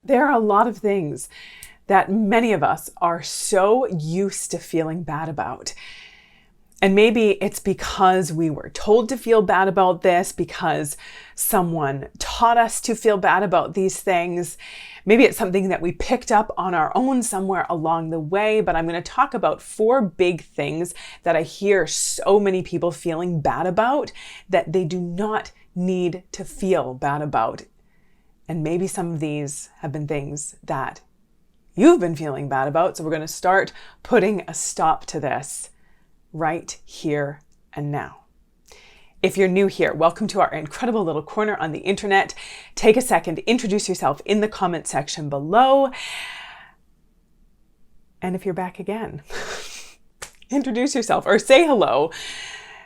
There are a lot of things that many of us are so used to feeling bad about. And maybe it's because we were told to feel bad about this, because someone taught us to feel bad about these things. Maybe it's something that we picked up on our own somewhere along the way, but I'm going to talk about 4 big things that I hear so many people feeling bad about that they do not need to feel bad about. And maybe some of these have been things that you've been feeling bad about. So we're going to start putting a stop to this right here and now. If you're new here, welcome to our incredible little corner on the internet. Take a second, introduce yourself in the comment section below. And if you're back again, introduce yourself or say hello.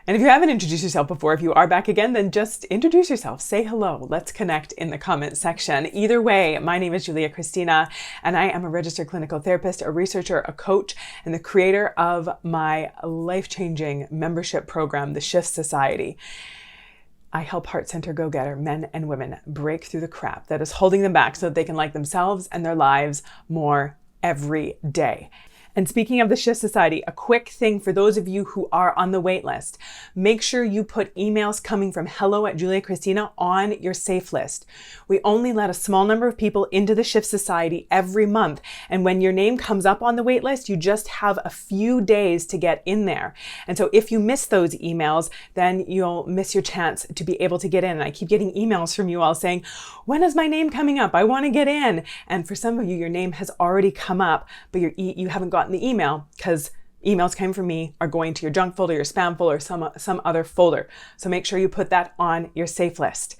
And if you haven't introduced yourself before, if you are back again, then just introduce yourself, say hello. Let's connect in the comment section. Either way, my name is Kristina, and I am a registered clinical therapist, a researcher, a coach, and the creator of my life-changing membership program, the Shift Society. I help heart center go-getter men and women break through the crap that is holding them back so that they can like themselves and their lives more every day. And speaking of the Shift Society, a quick thing for those of you who are on the wait list. Make sure you put emails coming from hello@JuliaChristina on your safe list. We only let a small number of people into the Shift Society every month. And when your name comes up on the wait list, you just have a few days to get in there. And so if you miss those emails, then you'll miss your chance to be able to get in. And I keep getting emails from you all saying, when is my name coming up? I want to get in. And for some of you, your name has already come up, but you haven't gotten the email because emails came from me are going to your junk folder, your spam folder, or some other folder. So make sure you put that on your safe list.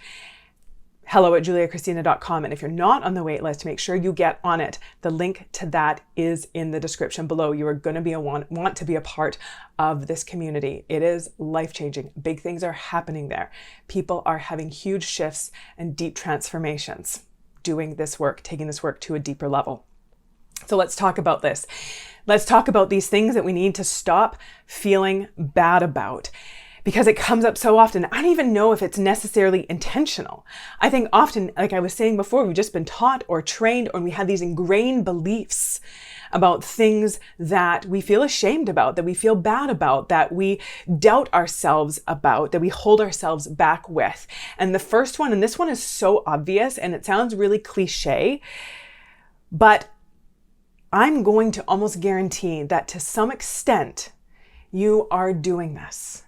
hello@JuliaChristina.com. And if you're not on the wait list, make sure you get on it. The link to that is in the description below. You are going to want to be a part of this community. It is life-changing. Big things are happening there. People are having huge shifts and deep transformations doing this work, taking this work to a deeper level. So let's talk about this. Let's talk about these things that we need to stop feeling bad about, because it comes up so often. I don't even know if it's necessarily intentional. I think often, like I was saying before, we've just been taught or trained, or we have these ingrained beliefs about things that we feel ashamed about, that we feel bad about, that we doubt ourselves about, that we hold ourselves back with. And the first one, and this one is so obvious and it sounds really cliche, but I'm going to almost guarantee that to some extent you are doing this.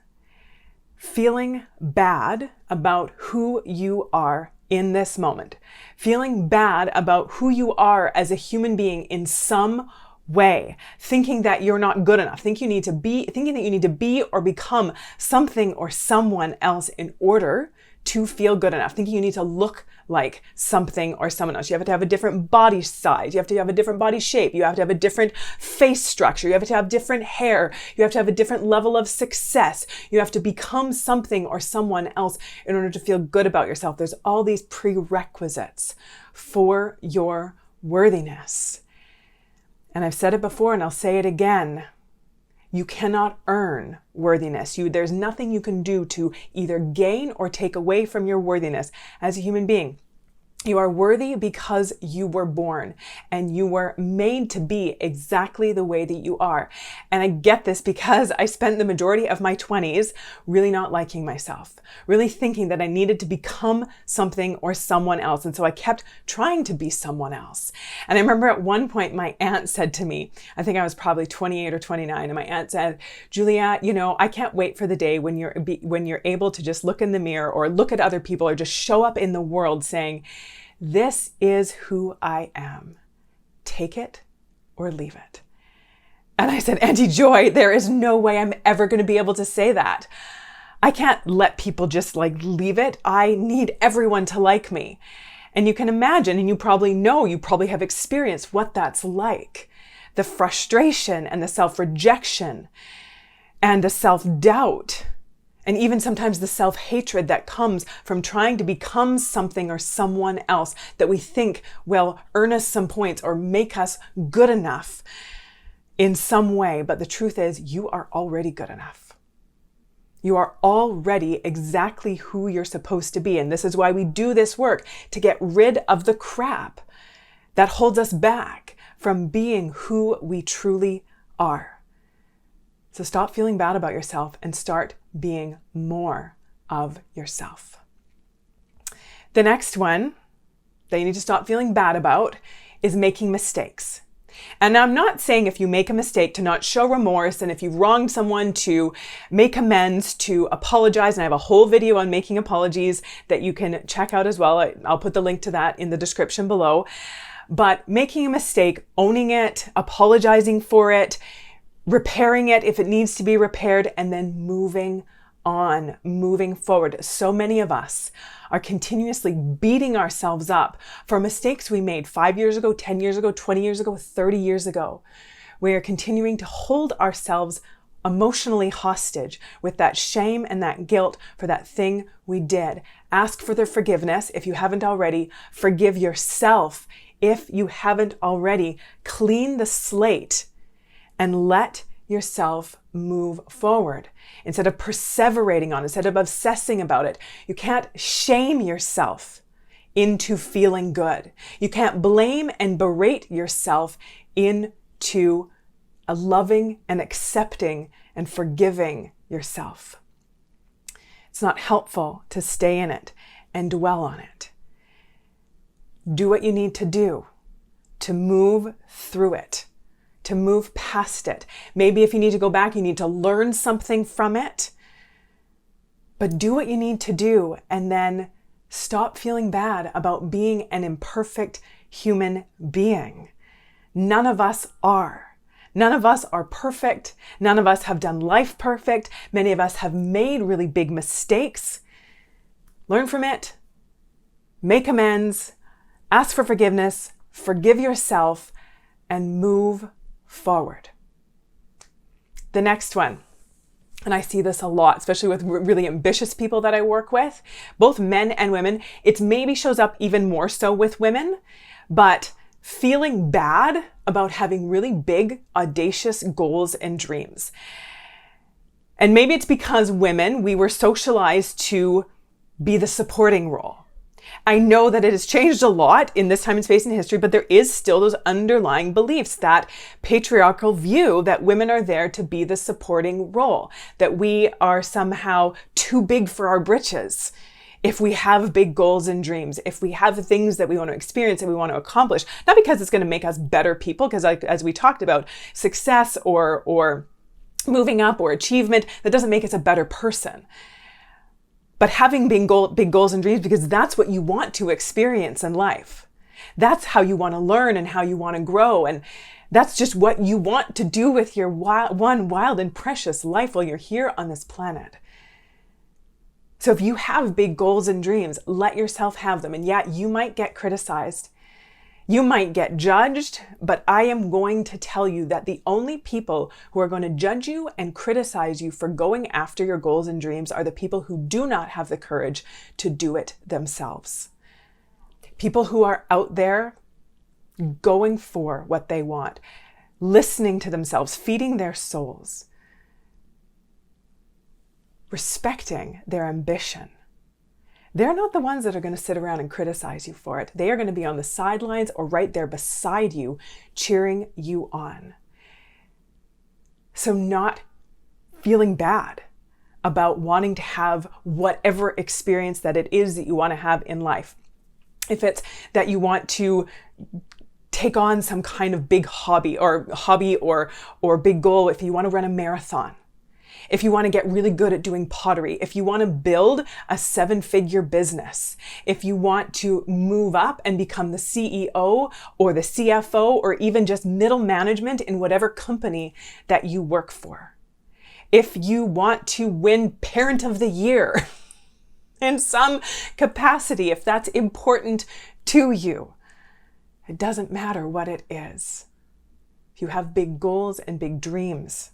Feeling bad about who you are in this moment. Feeling bad about who you are as a human being in some way. Thinking that you're not good enough. Thinking that you need to be or become something or someone else in order to feel good enough. Thinking you need to look like something or someone else. You have to have a different body size. You have to have a different body shape. You have to have a different face structure. You have to have different hair. You have to have a different level of success. You have to become something or someone else in order to feel good about yourself. There's all these prerequisites for your worthiness. And I've said it before and I'll say it again. You cannot earn worthiness. There's nothing you can do to either gain or take away from your worthiness as a human being. You are worthy because you were born and you were made to be exactly the way that you are. And I get this because I spent the majority of my 20s really not liking myself, really thinking that I needed to become something or someone else. And so I kept trying to be someone else. And I remember at one point my aunt said to me, I think I was probably 28 or 29, and my aunt said, Julia, I can't wait for the day when you're able to just look in the mirror or look at other people or just show up in the world saying, this is who I am. Take it or leave it. And I said, Auntie Joy, there is no way I'm ever going to be able to say that. I can't let people just leave it. I need everyone to like me. And you can imagine, and you probably have experienced what that's like. The frustration and the self-rejection and the self-doubt. And even sometimes the self-hatred that comes from trying to become something or someone else that we think will earn us some points or make us good enough in some way. But the truth is, you are already good enough. You are already exactly who you're supposed to be. And this is why we do this work, to get rid of the crap that holds us back from being who we truly are. So stop feeling bad about yourself and start being more of yourself. The next one that you need to stop feeling bad about is making mistakes. And I'm not saying if you make a mistake to not show remorse, and if you've wronged someone to make amends, to apologize. And I have a whole video on making apologies that you can check out as well. I'll put the link to that in the description below. But making a mistake, owning it, apologizing for it, repairing it if it needs to be repaired, and then moving on, moving forward. So many of us are continuously beating ourselves up for mistakes we made 5 years ago, 10 years ago, 20 years ago, 30 years ago. We are continuing to hold ourselves emotionally hostage with that shame and that guilt for that thing we did. Ask for their forgiveness if you haven't already. Forgive yourself if you haven't already. Clean the slate and let yourself move forward. Instead of perseverating on it, instead of obsessing about it, you can't shame yourself into feeling good. You can't blame and berate yourself into a loving and accepting and forgiving yourself. It's not helpful to stay in it and dwell on it. Do what you need to do to move through it, to move past it. Maybe if you need to go back, you need to learn something from it. But do what you need to do and then stop feeling bad about being an imperfect human being. None of us are. None of us are perfect. None of us have done life perfect. Many of us have made really big mistakes. Learn from it. Make amends. Ask for forgiveness. Forgive yourself and move forward. The next one, and I see this a lot, especially with really ambitious people that I work with, both men and women. It maybe shows up even more so with women, but feeling bad about having really big, audacious goals and dreams. And maybe it's because women, we were socialized to be the supporting role. I know that it has changed a lot in this time and space in history, but there is still those underlying beliefs, that patriarchal view that women are there to be the supporting role, that we are somehow too big for our britches. If we have big goals and dreams, if we have the things that we want to experience and we want to accomplish, not because it's going to make us better people, because as we talked about, success or moving up or achievement, that doesn't make us a better person. But having big goals and dreams, because that's what you want to experience in life. That's how you want to learn and how you want to grow. And that's just what you want to do with your wild and precious life while you're here on this planet. So if you have big goals and dreams, let yourself have them. And yeah, you might get criticized. You might get judged, but I am going to tell you that the only people who are going to judge you and criticize you for going after your goals and dreams are the people who do not have the courage to do it themselves. People who are out there going for what they want, listening to themselves, feeding their souls, respecting their ambition. They're not the ones that are going to sit around and criticize you for it. They are going to be on the sidelines or right there beside you, cheering you on. So not feeling bad about wanting to have whatever experience that it is that you want to have in life. If it's that you want to take on some kind of big hobby or big goal, if you want to run a marathon, if you want to get really good at doing pottery, if you want to build a 7-figure business, if you want to move up and become the CEO or the CFO or even just middle management in whatever company that you work for, if you want to win Parent of the Year in some capacity, if that's important to you, it doesn't matter what it is. If you have big goals and big dreams,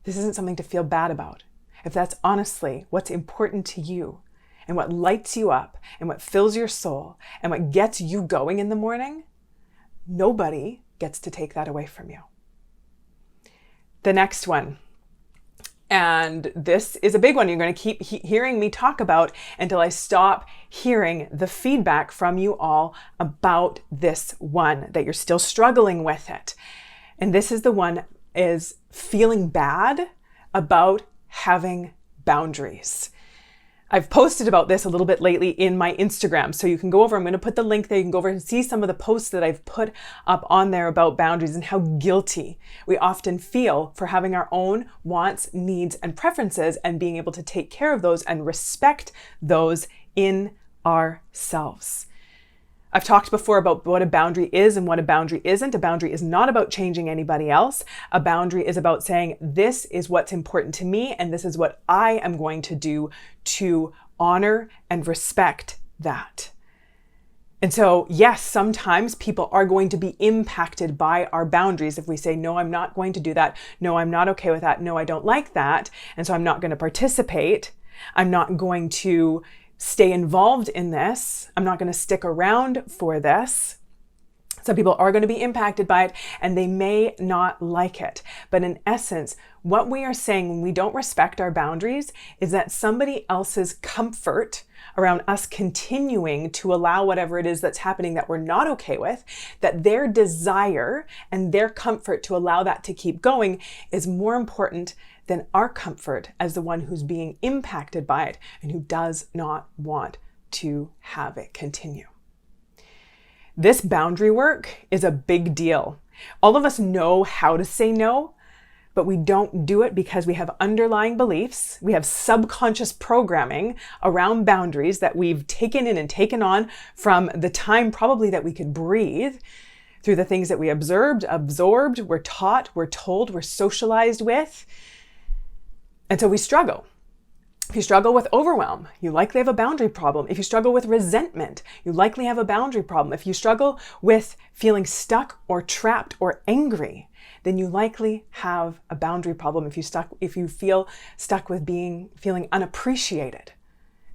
this isn't something to feel bad about. If that's honestly what's important to you and what lights you up and what fills your soul and what gets you going in the morning, nobody gets to take that away from you. The next one, And this is a big one you're going to keep hearing me talk about until I stop hearing the feedback from you all about this one, that you're still struggling with it. And this is the one, is feeling bad about having boundaries. I've posted about this a little bit lately in my Instagram, so you can go over, I'm going to put the link there, you can go over and see some of the posts that I've put up on there about boundaries and how guilty we often feel for having our own wants, needs, and preferences and being able to take care of those and respect those in ourselves. I've talked before about what a boundary is and what a boundary isn't. A boundary is not about changing anybody else. A boundary is about saying, this is what's important to me, and this is what I am going to do to honor and respect that. And so, yes, sometimes people are going to be impacted by our boundaries if we say, no, I'm not going to do that. No, I'm not okay with that. No, I don't like that. And so I'm not going to participate. I'm not going to stay involved in this. I'm not going to stick around for this. Some people are going to be impacted by it and they may not like it. But in essence, what we are saying when we don't respect our boundaries is that somebody else's comfort around us continuing to allow whatever it is that's happening that we're not okay with, that their desire and their comfort to allow that to keep going is more important than our comfort as the one who's being impacted by it and who does not want to have it continue. This boundary work is a big deal. All of us know how to say no, but we don't do it because we have underlying beliefs. We have subconscious programming around boundaries that we've taken in and taken on from the time probably that we could breathe, through the things that we absorbed, we're taught, we're told, we're socialized with. And so we struggle. If you struggle with overwhelm, you likely have a boundary problem. If you struggle with resentment, you likely have a boundary problem. If you struggle with feeling stuck or trapped or angry, then you likely have a boundary problem. If you feel stuck with feeling unappreciated,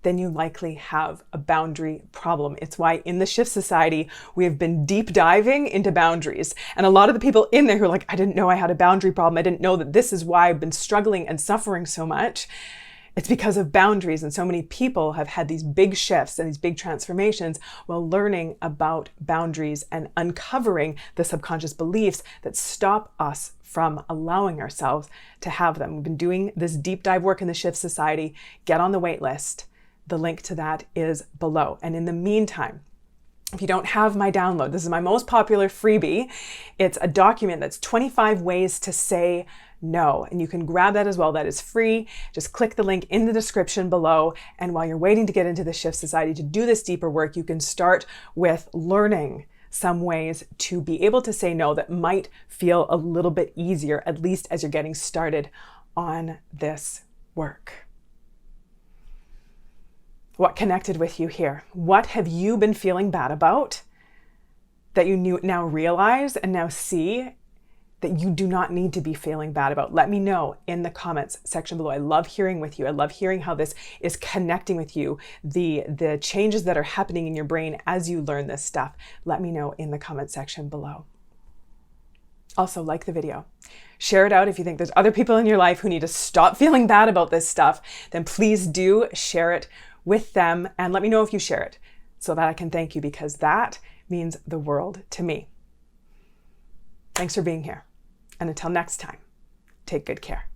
then you likely have a boundary problem. It's why in the Shift Society, we have been deep diving into boundaries. And a lot of the people in there who are like, I didn't know I had a boundary problem. I didn't know that this is why I've been struggling and suffering so much. It's because of boundaries. And so many people have had these big shifts and these big transformations while learning about boundaries and uncovering the subconscious beliefs that stop us from allowing ourselves to have them. We've been doing this deep dive work in the Shift Society. Get on the wait list. The link to that is below. And in the meantime, if you don't have my download, this is my most popular freebie. It's a document that's 25 ways to say no. And you can grab that as well. That is free. Just click the link in the description below. And while you're waiting to get into the Shift Society to do this deeper work, you can start with learning some ways to be able to say no that might feel a little bit easier, at least as you're getting started on this work. What connected with you here? What have you been feeling bad about that you now realize and now see that you do not need to be feeling bad about? Let me know in the comments section below. I love hearing with you. I love hearing how this is connecting with you, the changes that are happening in your brain as you learn this stuff. Let me know in the comment section below. Also, like the video. Share it out if you think there's other people in your life who need to stop feeling bad about this stuff. Then please do share it with them and let me know if you share it so that I can thank you, because that means the world to me. Thanks for being here. And until next time, take good care.